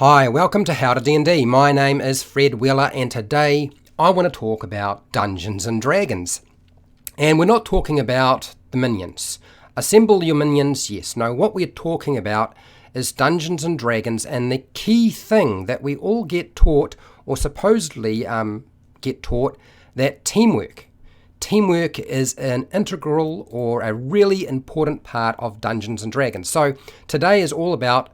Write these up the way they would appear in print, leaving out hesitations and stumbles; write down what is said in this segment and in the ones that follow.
Hi, welcome to HowtoDandD. My name is Fred Wheeler and today I want to talk about Dungeons and Dragons. And we're not talking about the minions. Assemble your minions, yes. No, what we're talking about is Dungeons and Dragons, and the key thing that we all get taught, or supposedly get taught, that teamwork. Teamwork is an integral or a really important part of Dungeons and Dragons. So today is all about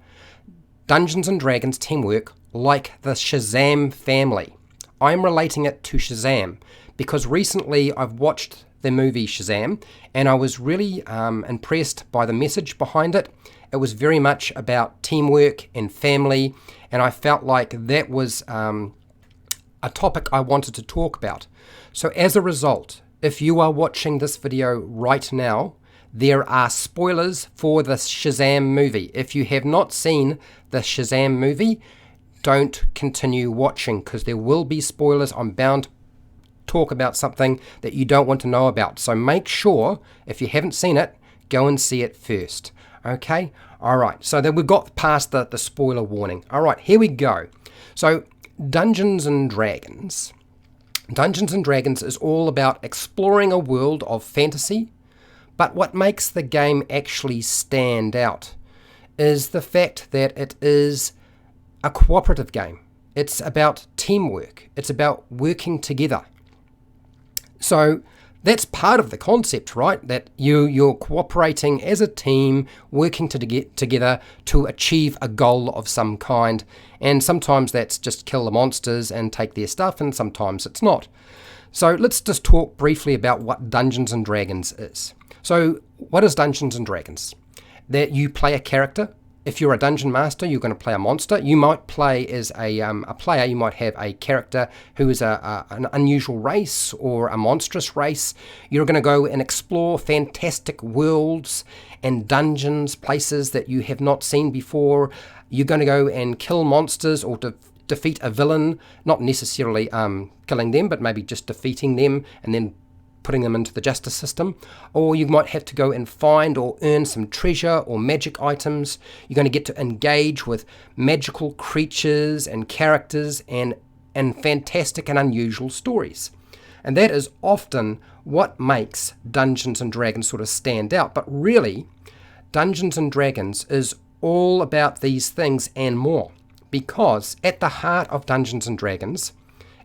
Dungeons and Dragons teamwork like the Shazam family. I'm relating it to Shazam because recently I've watched the movie Shazam and I was really impressed by the message behind it. It was very much about teamwork and family, and I felt like that was a topic I wanted to talk about. So as a result, if you are watching this video right now, there are spoilers for the Shazam movie. If you have not seen the Shazam movie, don't continue watching because there will be spoilers. I'm bound to talk about something that you don't want to know about. So make sure, if you haven't seen it, go and see it first. Okay? Alright, so then we've got past the spoiler warning. Alright, here we go. So Dungeons and Dragons. Dungeons and Dragons is all about exploring a world of fantasy. But what makes the game actually stand out is the fact that it is a cooperative game. It's about teamwork. It's about working together. So that's part of the concept, right? That you're cooperating as a team, working to get together to achieve a goal of some kind. And sometimes that's just kill the monsters and take their stuff, and sometimes it's not. So let's just talk briefly about what Dungeons and Dragons is. So what is Dungeons and Dragons? That you play a character. If you're a dungeon master, you're going to play a monster. You might play as a player. You might have a character who is an unusual race or a monstrous race. You're going to go and explore fantastic worlds and dungeons, places that you have not seen before. You're going to go and kill monsters or defeat a villain, not necessarily killing them, but maybe just defeating them and then putting them into the justice system. Or you might have to go and find or earn some treasure or magic items. You're going to get to engage with magical creatures and characters and fantastic and unusual stories. And that is often what makes Dungeons and Dragons sort of stand out. But really, Dungeons and Dragons is all about these things and more. Because at the heart of Dungeons and Dragons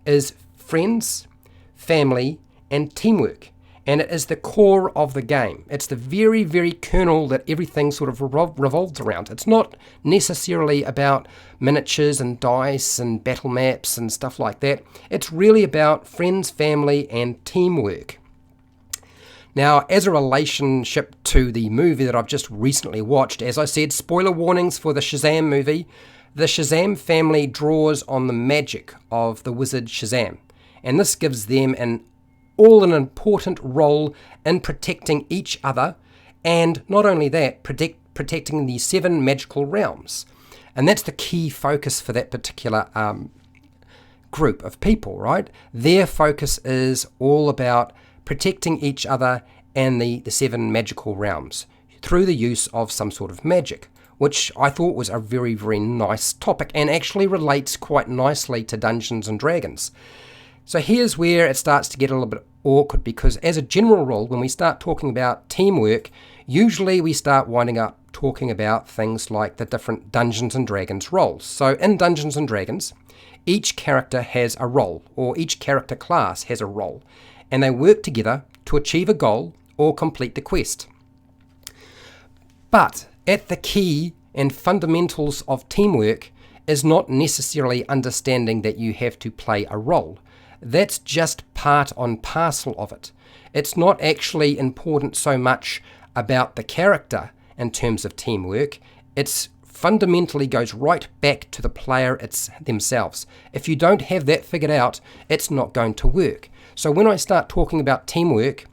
is friends, family, and teamwork. And it is the core of the game. It's the very, very kernel that everything sort of revolves around. It's not necessarily about miniatures and dice and battle maps and stuff like that. It's really about friends, family, and teamwork. Now, as a relationship to the movie that I've just recently watched, as I said, spoiler warnings for the Shazam movie, the Shazam family draws on the magic of the wizard Shazam. And this gives them an important role in protecting each other, and not only that, protecting the 7 magical realms. And that's the key focus for that particular group of people, right? Their focus is all about protecting each other and the 7 magical realms through the use of some sort of magic, which I thought was a very, very nice topic and actually relates quite nicely to Dungeons and Dragons. So here's where it starts to get a little bit awkward, because as a general rule, when we start talking about teamwork, usually we start winding up talking about things like the different Dungeons and Dragons roles. So in Dungeons and Dragons, each character has a role, or each character class has a role, and they work together to achieve a goal or complete the quest. But at the key and fundamentals of teamwork is not necessarily understanding that you have to play a role. That's just part and parcel of it. It's not actually important so much about the character in terms of teamwork. It's fundamentally goes right back to the player themselves. If you don't have that figured out, it's not going to work. So when I start talking about teamwork,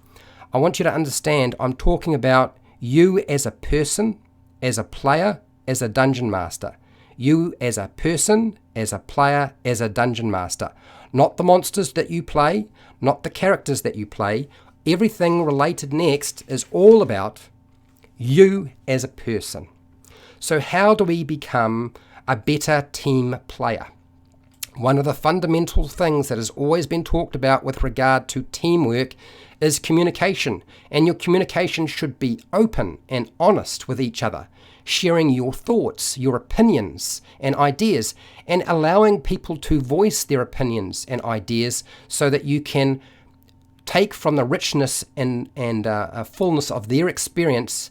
I want you to understand I'm talking about you as a person, as a player, as a dungeon master. You as a person, as a player, as a dungeon master. Not the monsters that you play, not the characters that you play. Everything related next is all about you as a person. So how do we become a better team player. One of the fundamental things that has always been talked about with regard to teamwork is communication, and your communication should be open and honest with each other, sharing your thoughts, your opinions and ideas, and allowing people to voice their opinions and ideas so that you can take from the richness and fullness of their experience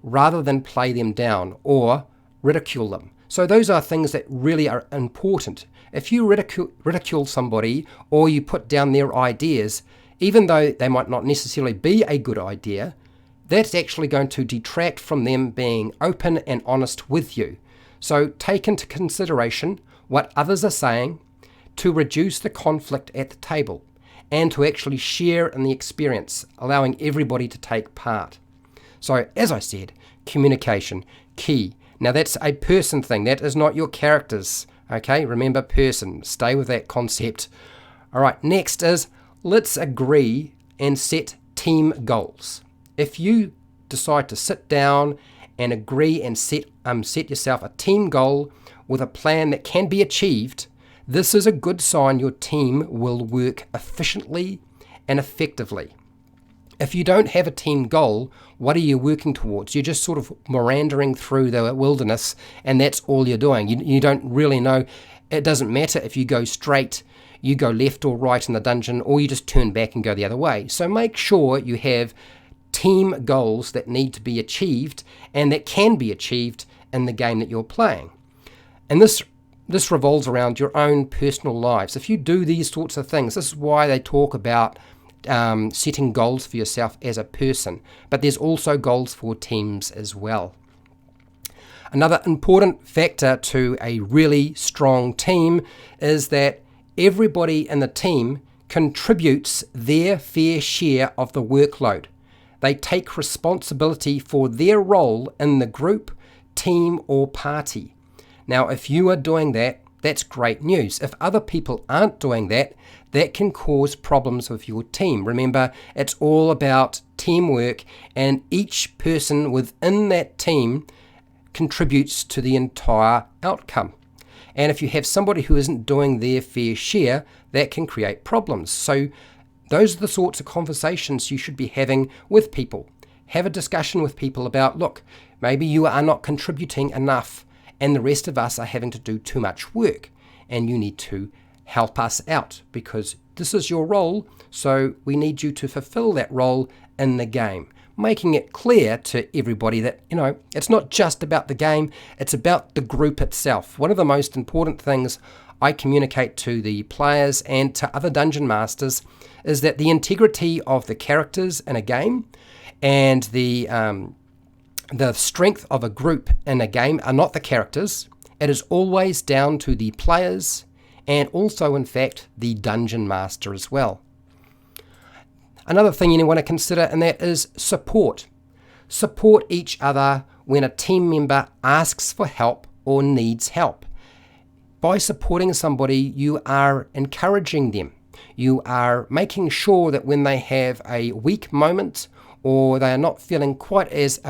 rather than play them down or ridicule them. So those are things that really are important. If you ridicule somebody or you put down their ideas, even though they might not necessarily be a good idea, that's actually going to detract from them being open and honest with you. So take into consideration what others are saying to reduce the conflict at the table and to actually share in the experience, allowing everybody to take part. So as I said, communication, key. Now that's a person thing, that is not your characters. Okay, remember person, stay with that concept. All right, next is let's agree and set team goals. If you decide to sit down and agree and set yourself a team goal with a plan that can be achieved, this is a good sign your team will work efficiently and effectively. If you don't have a team goal, what are you working towards? You're just sort of meandering through the wilderness and that's all you're doing. You don't really know. It doesn't matter if you go straight, you go left or right in the dungeon, or you just turn back and go the other way. So make sure you have team goals that need to be achieved and that can be achieved in the game that you're playing. And this revolves around your own personal lives. If you do these sorts of things, this is why they talk about setting goals for yourself as a person, but there's also goals for teams as well. Another important factor to a really strong team is that everybody in the team contributes their fair share of the workload. They take responsibility for their role in the group, team, or party. Now, if you are doing that, that's great news. If other people aren't doing that, that can cause problems with your team. Remember, it's all about teamwork, and each person within that team contributes to the entire outcome. And if you have somebody who isn't doing their fair share, that can create problems. So those are the sorts of conversations you should be having with people. Have a discussion with people about, look, maybe you are not contributing enough and the rest of us are having to do too much work, and you need to help us out because this is your role, so we need you to fulfill that role in the game. Making it clear to everybody that, it's not just about the game, it's about the group itself. One of the most important things I communicate to the players and to other dungeon masters is that the integrity of the characters in a game and the strength of a group in a game are not the characters. It is always down to the players and also, in fact, the dungeon master as well. Another thing you want to consider, and that is support. Support each other when a team member asks for help or needs help. By supporting somebody, you are encouraging them. You are making sure that when they have a weak moment or they are not feeling quite as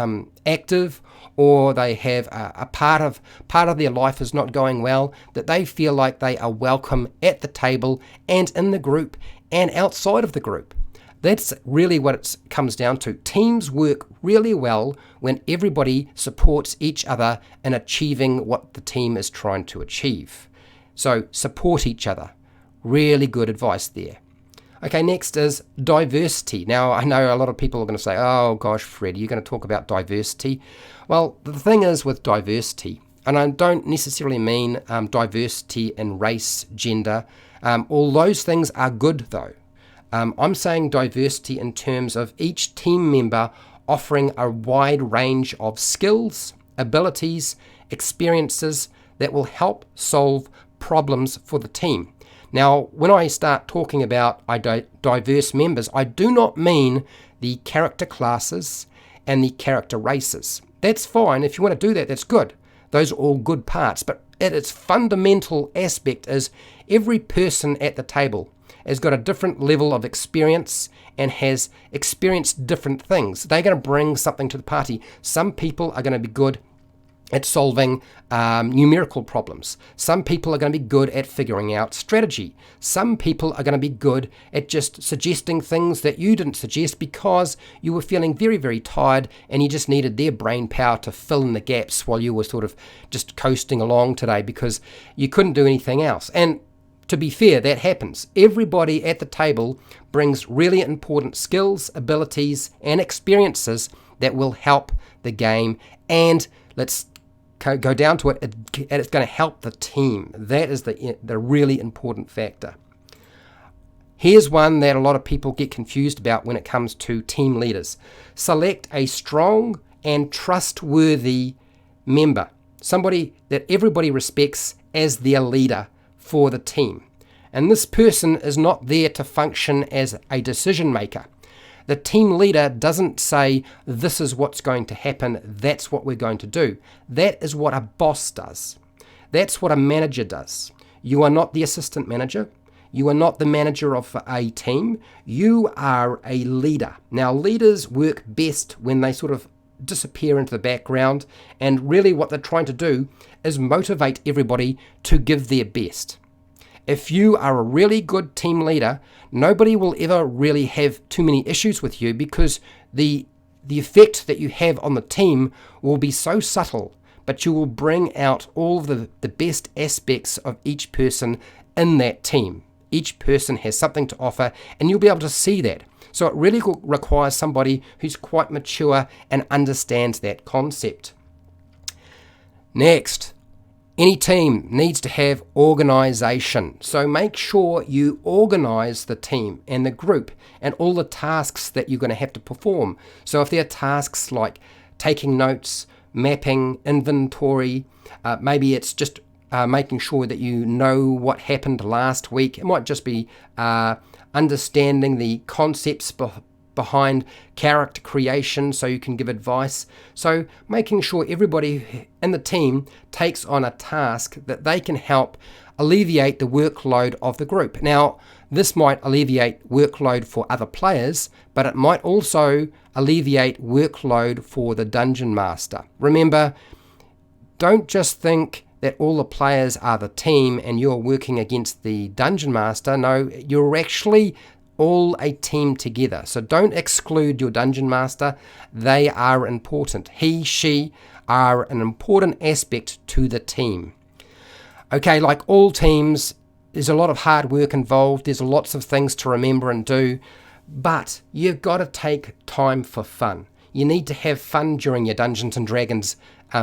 active, or they have a part of their life is not going well, that they feel like they are welcome at the table and in the group and outside of the group. That's really what it comes down to. Teams work really well when everybody supports each other in achieving what the team is trying to achieve. So support each other. Really good advice there. Okay, next is diversity. Now, I know a lot of people are going to say, oh gosh, Fred, you're going to talk about diversity. Well, the thing is with diversity, and I don't necessarily mean diversity in race, gender. All those things are good though. I'm saying diversity in terms of each team member offering a wide range of skills, abilities, experiences that will help solve problems for the team. Now, when I start talking about diverse members, I do not mean the character classes and the character races. That's fine. If you want to do that, that's good. Those are all good parts. But at its fundamental aspect is every person at the table has got a different level of experience and has experienced different things. They're going to bring something to the party. Some people are going to be good at solving numerical problems. Some people are going to be good at figuring out strategy. Some people are going to be good at just suggesting things that you didn't suggest because you were feeling very, very tired and you just needed their brain power to fill in the gaps while you were sort of just coasting along today because you couldn't do anything else. And to be fair, that happens. Everybody at the table brings really important skills, abilities, and experiences that will help the game. And let's go down to it, and it's going to help the team. That is the really important factor. Here's one that a lot of people get confused about when it comes to team leaders. Select a strong and trustworthy member, somebody that everybody respects as their leader for the team. And this person is not there to function as a decision maker. The team leader doesn't say, this is what's going to happen, that's what we're going to do. That is what a boss does. That's what a manager does. You are not the assistant manager. You are not the manager of a team. You are a leader. Now, leaders work best when they sort of disappear into the background, and really what they're trying to do is motivate everybody to give their best. If you are a really good team leader, nobody will ever really have too many issues with you because the effect that you have on the team will be so subtle, but you will bring out all of the best aspects of each person in that team. Each person has something to offer, and you'll be able to see that. So it really requires somebody who's quite mature and understands that concept. Next, any team needs to have organization. So make sure you organize the team and the group and all the tasks that you're going to have to perform. So if there are tasks like taking notes, mapping, inventory, maybe it's just making sure that you know what happened last week. It might just be understanding the concepts behind character creation so you can give advice. So making sure everybody in the team takes on a task that they can help alleviate the workload of the group. Now, this might alleviate workload for other players, but it might also alleviate workload for the dungeon master. Remember, don't just think that all the players are the team and you're working against the dungeon master. No, you're actually all a team together. So don't exclude your dungeon master. They are important. He, she are an important aspect to the team. Okay, like all teams, there's a lot of hard work involved. There's lots of things to remember and do, but you've got to take time for fun. You need to have fun during your Dungeons and Dragons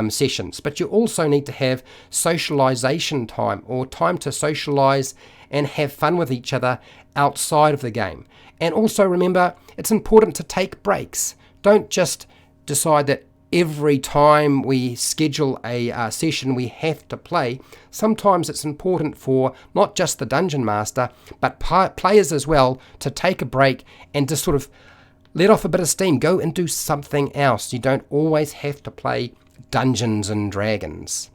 sessions, but you also need to have socialization time, or time to socialize and have fun with each other outside of the game. And also remember, it's important to take breaks. Don't just decide that every time we schedule a session we have to play. Sometimes it's important for not just the dungeon master, but players as well to take a break and to sort of let off a bit of steam. Go and do something else. You don't always have to play Dungeons and Dragons.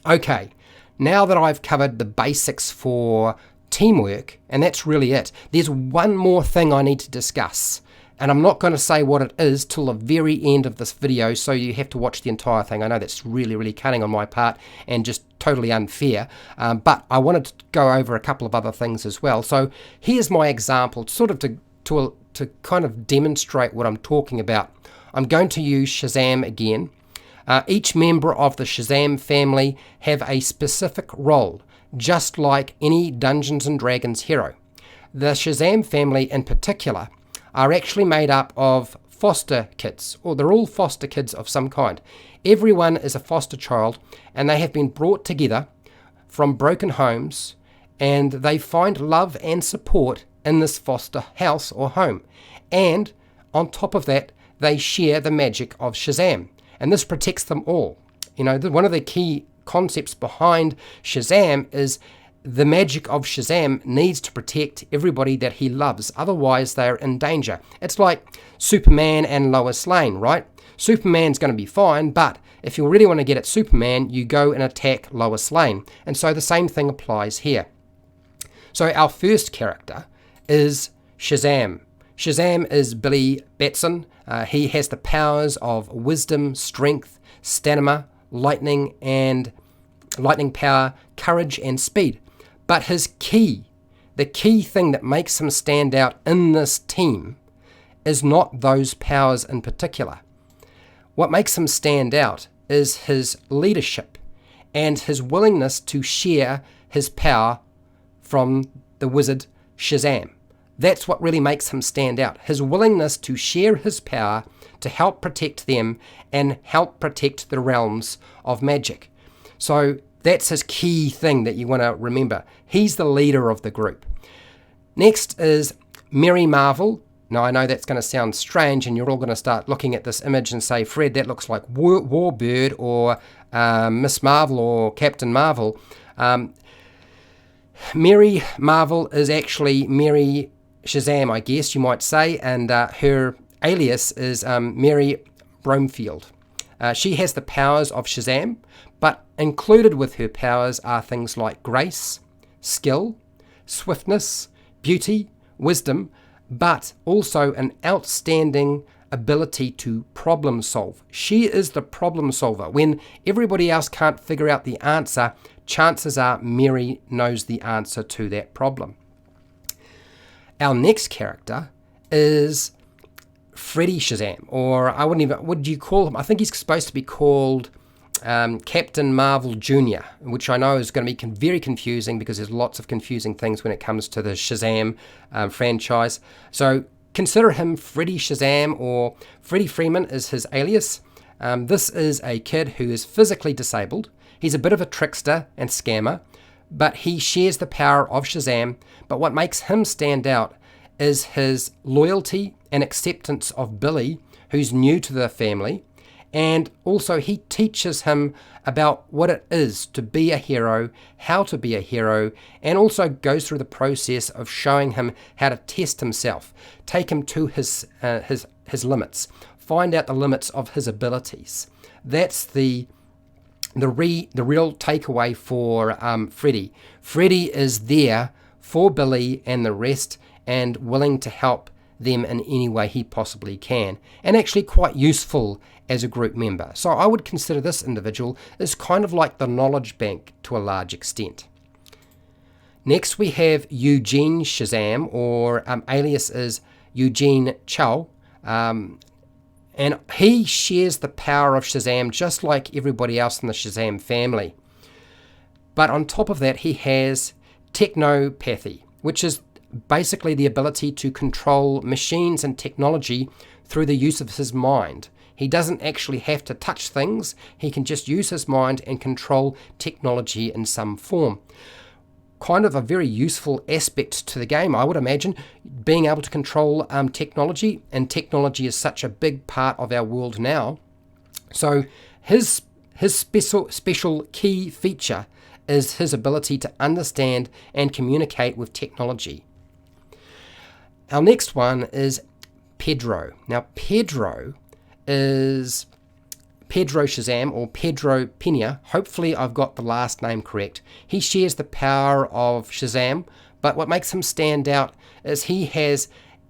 Okay, now that I've covered the basics for teamwork, and that's really it, there's one more thing I need to discuss. And I'm not going to say what it is till the very end of this video, so you have to watch the entire thing. I know that's really, really cunning on my part and just totally unfair, but I wanted to go over a couple of other things as well. So here's my example, sort of to kind of demonstrate what I'm talking about. I'm going to use Shazam again. Each member of the Shazam family have a specific role, just like any Dungeons and Dragons hero. The Shazam family in particular are actually made up of foster kids, or they're all foster kids of some kind. Everyone is a foster child, and they have been brought together from broken homes, and they find love and support in this foster house or home. And on top of that, they share the magic of Shazam, and this protects them all. You know, one of the key concepts behind Shazam is the magic of Shazam needs to protect everybody that he loves, otherwise they're in danger. It's like Superman and Lois Lane, right? Superman's going to be fine, but if you really want to get at Superman, you go and attack Lois Lane. And so the same thing applies here. So our first character is Shazam. Shazam is Billy Batson. He has the powers of wisdom, strength, stamina, lightning power, courage and speed. But the key thing that makes him stand out in this team is not those powers in particular. What makes him stand out is his leadership and his willingness to share his power from the wizard Shazam. That's what really makes him stand out. His willingness to share his power to help protect them and help protect the realms of magic. So that's his key thing that you want to remember. He's the leader of the group. Next is Mary Marvel. Now, I know that's going to sound strange, and you're all going to start looking at this image and say, Fred, that looks like Warbird or Miss Marvel or Captain Marvel. Mary Marvel is actually Mary Shazam, I guess you might say, and her alias is Mary Bromfield. She has the powers of Shazam, but included with her powers are things like grace, skill, swiftness, beauty, wisdom, but also an outstanding ability to problem solve. She is the problem solver. When everybody else can't figure out the answer, chances are Mary knows the answer to that problem. Our next character is Freddy Shazam, or what do you call him? I think he's supposed to be called Captain Marvel Jr., which I know is going to be very confusing because there's lots of confusing things when it comes to the Shazam franchise. So consider him Freddy Shazam, or Freddie Freeman is his alias. This is a kid who is physically disabled. He's a bit of a trickster and scammer, but he shares the power of Shazam. But what makes him stand out is his loyalty and acceptance of Billy, who's new to the family. And also he teaches him about what it is to be a hero, how to be a hero, and also goes through the process of showing him how to test himself, take him to his limits, find out the limits of his abilities. That's the real takeaway for Freddy. Freddy is there for Billy and the rest and willing to help them in any way he possibly can, and actually quite useful as a group member. So I would consider this individual as kind of like the knowledge bank to a large extent. Next we have Eugene Shazam, or alias is Eugene Chow, and he shares the power of Shazam just like everybody else in the Shazam family. But on top of that, he has technopathy, which is basically the ability to control machines and technology through the use of his mind. He doesn't actually have to touch things. He can just use his mind and control technology in some form. Kind of a very useful aspect to the game, I would imagine, being able to control technology, and technology is such a big part of our world now. So his special key feature is his ability to understand and communicate with technology. Our next one is Pedro. Now, Pedro is Pedro Shazam, or Pedro Pena. Hopefully I've got the last name correct. He shares the power of Shazam, but what makes him stand out is he has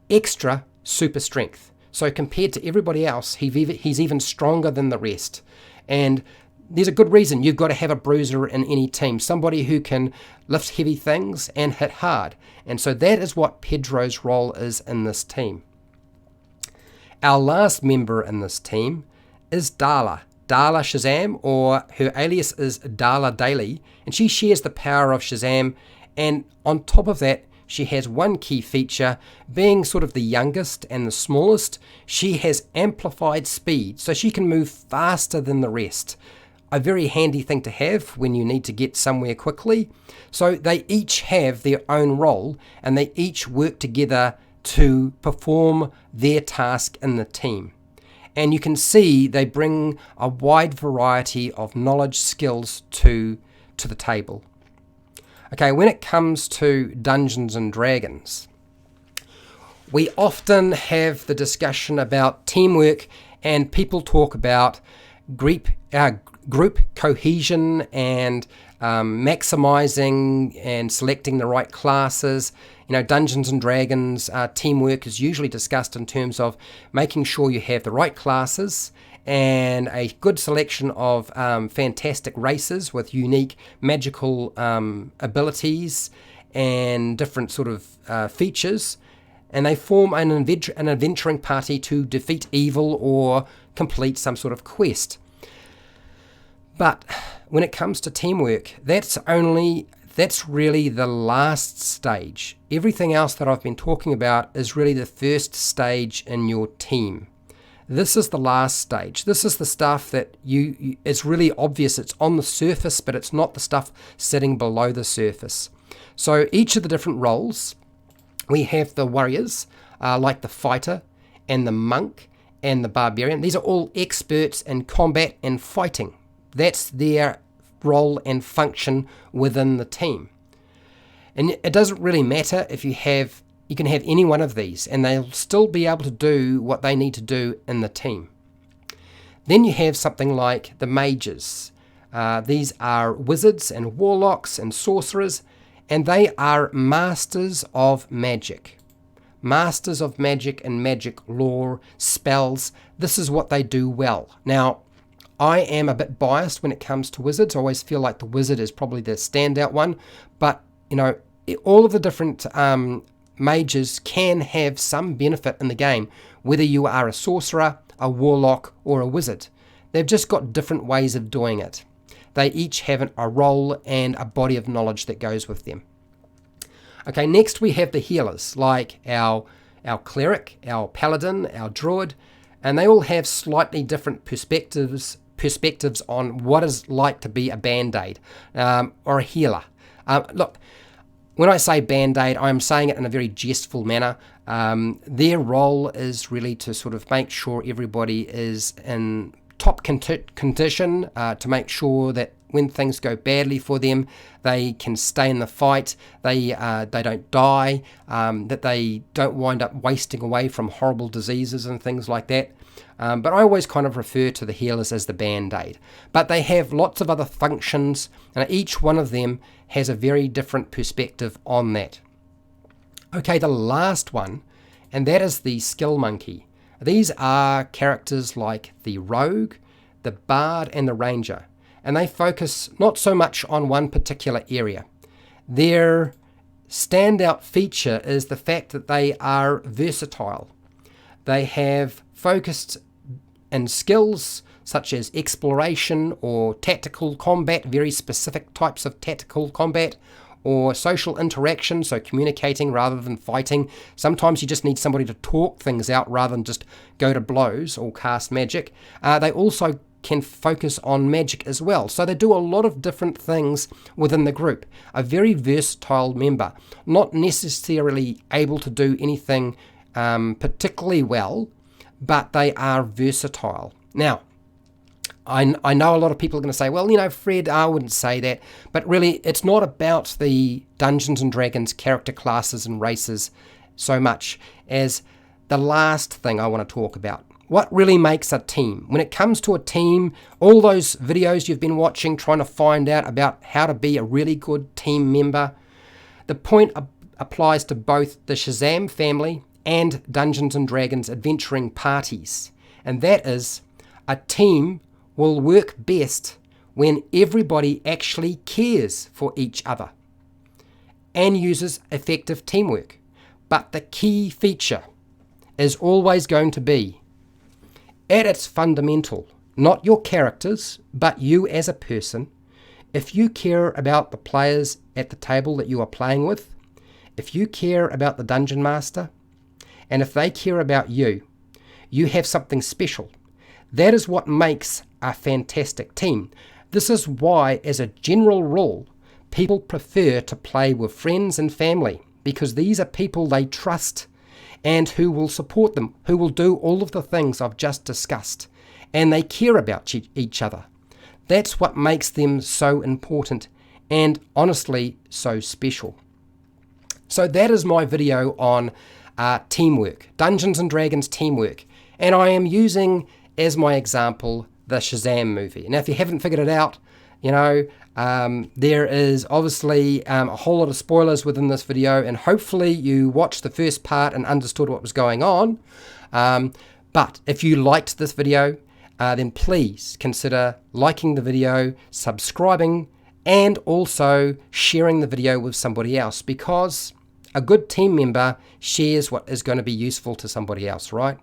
extra super strength. So compared to everybody else, he's even stronger than the rest. And there's a good reason you've got to have a bruiser in any team, somebody who can lift heavy things and hit hard. And so that is what Pedro's role is in this team. Our last member in this team is Dolla Shazam, or her alias is Dolla Daily, and she shares the power of Shazam, and on top of that, she has one key feature. Being sort of the youngest and the smallest, she has amplified speed, so she can move faster than the rest. A very handy thing to have when you need to get somewhere quickly. So they each have their own role, and they each work together to perform their task in the team. And you can see they bring a wide variety of knowledge, skills to the table. Okay, when it comes to Dungeons and Dragons, we often have the discussion about teamwork, and people talk about group cohesion and maximizing and selecting the right classes. You know, Dungeons and Dragons teamwork is usually discussed in terms of making sure you have the right classes and a good selection of fantastic races with unique magical abilities and different sort of features, and they form an adventuring party to defeat evil or complete some sort of quest. But when it comes to teamwork, that's really the last stage. Everything else that I've been talking about is really the first stage in your team. This is the last stage. This is the stuff that it's really obvious. It's on the surface, but it's not the stuff sitting below the surface. So each of the different roles, we have the warriors, like the fighter and the monk and the barbarian. These are all experts in combat and fighting. That's their role and function within the team. And it doesn't really matter if you can have any one of these and they'll still be able to do what they need to do in the team. Then you have something like the mages. These are wizards and warlocks and sorcerers, and they are masters of magic. Masters of magic and magic lore, spells. This is what they do well. Now, I am a bit biased when it comes to wizards. I always feel like the wizard is probably the standout one, but all of the different mages can have some benefit in the game, whether you are a sorcerer, a warlock, or a wizard. They've just got different ways of doing it. They each have a role and a body of knowledge that goes with them. Okay, next we have the healers, like our cleric, our paladin, our druid, and they all have slightly different perspectives on what it's like to be a band-aid or a healer. Look, when I say band-aid, I'm saying it in a very jestful manner. Their role is really to sort of make sure everybody is in top condition, to make sure that when things go badly for them, they can stay in the fight, they don't die, that they don't wind up wasting away from horrible diseases and things like that. But I always kind of refer to the healers as the band-aid. But they have lots of other functions, and each one of them has a very different perspective on that. Okay, the last one, and that is the skill monkey. These are characters like the rogue, the bard, and the ranger, and they focus not so much on one particular area. Their standout feature is the fact that they are versatile. They have focused in skills such as exploration or tactical combat, very specific types of tactical combat, or social interaction, so communicating rather than fighting. Sometimes you just need somebody to talk things out rather than just go to blows or cast magic. They also can focus on magic as well. So they do a lot of different things within the group. A very versatile member, not necessarily able to do anything particularly well, but they are versatile. Now, I know a lot of people are going to say, well, Fred, I wouldn't say that. But really, it's not about the Dungeons & Dragons character classes and races so much as the last thing I want to talk about. What really makes a team? When it comes to a team, all those videos you've been watching trying to find out about how to be a really good team member, the point applies to both the Shazam family and Dungeons & Dragons adventuring parties. And that is, a team will work best when everybody actually cares for each other and uses effective teamwork. But the key feature is always going to be, at its fundamental, not your characters, but you as a person, if you care about the players at the table that you are playing with, if you care about the dungeon master, and if they care about you, you have something special. That is what makes a fantastic team. This is why, as a general rule, people prefer to play with friends and family, because these are people they trust and who will support them, who will do all of the things I've just discussed, and they care about each other. That's what makes them so important and honestly so special. So that is my video on teamwork, Dungeons & Dragons teamwork, and I am using as my example the Shazam movie. Now, if you haven't figured it out, there is obviously a whole lot of spoilers within this video, and hopefully you watched the first part and understood what was going on. But if you liked this video, then please consider liking the video, subscribing, and also sharing the video with somebody else, because a good team member shares what is going to be useful to somebody else, right?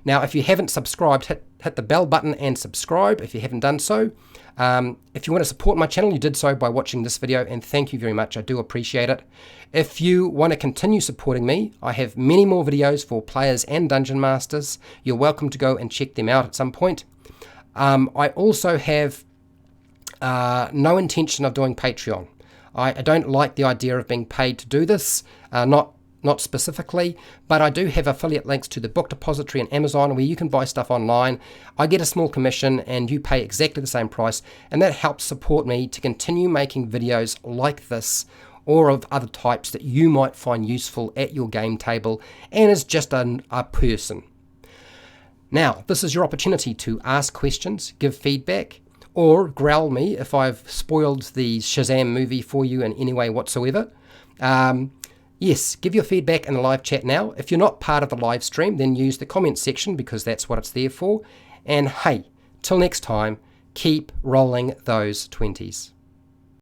Now, if you haven't subscribed, hit the bell button and subscribe if you haven't done so. If you want to support my channel, you did so by watching this video, and thank you very much. I do appreciate it. If you want to continue supporting me, I have many more videos for players and dungeon masters. You're welcome to go and check them out at some point. I also have no intention of doing Patreon. I don't like the idea of being paid to do this, not specifically, but I do have affiliate links to the book depository and Amazon where you can buy stuff online. I get a small commission and you pay exactly the same price, and that helps support me to continue making videos like this or of other types that you might find useful at your game table and as just a person. Now, this is your opportunity to ask questions, give feedback, or growl me if I've spoiled the Shazam movie for you in any way whatsoever. Yes, give your feedback in the live chat now. If you're not part of the live stream, then use the comment section because that's what it's there for. And hey, till next time, keep rolling those 20s.